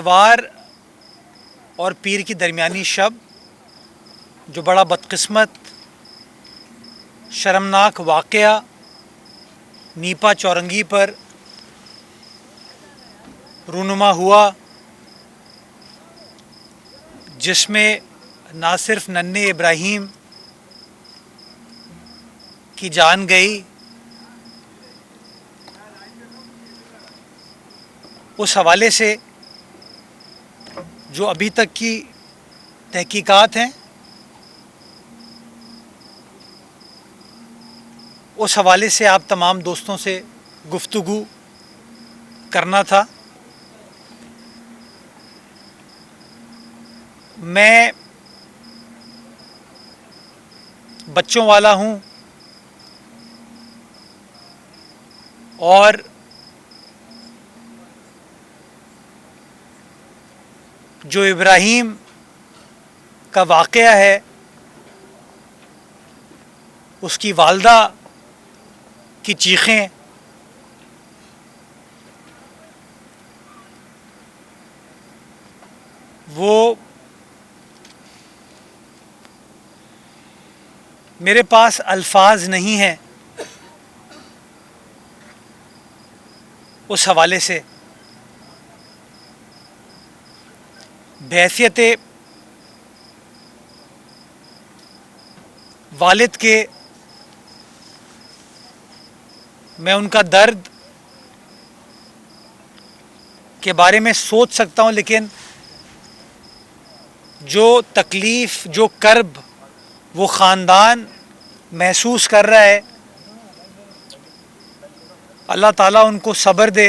इतवार और पीर की दरमियानी शब जो बड़ा बदकिस्मत शर्मनाक वाक़या नीपा चौरंगी पर रूनुमा हुआ, जिसमें ना सिर्फ नन्हे इब्राहीम की जान गई, उस हवाले से जो अभी तक की तहकीकात हैं उस हवाले से आप तमाम दोस्तों से गुफ्तगू करना था। मैं बच्चों वाला हूँ और जो इब्राहीम का वाक़या है उसकी वालदा की चीखें वो मेरे पास अल्फाज नहीं हैं उस हवाले से। बहैसियत वालिद के मैं उनका दर्द के बारे में सोच सकता हूँ, लेकिन जो तकलीफ़ जो कर्ब वो ख़ानदान महसूस कर रहा है, अल्लाह ताला उनको सब्र दे।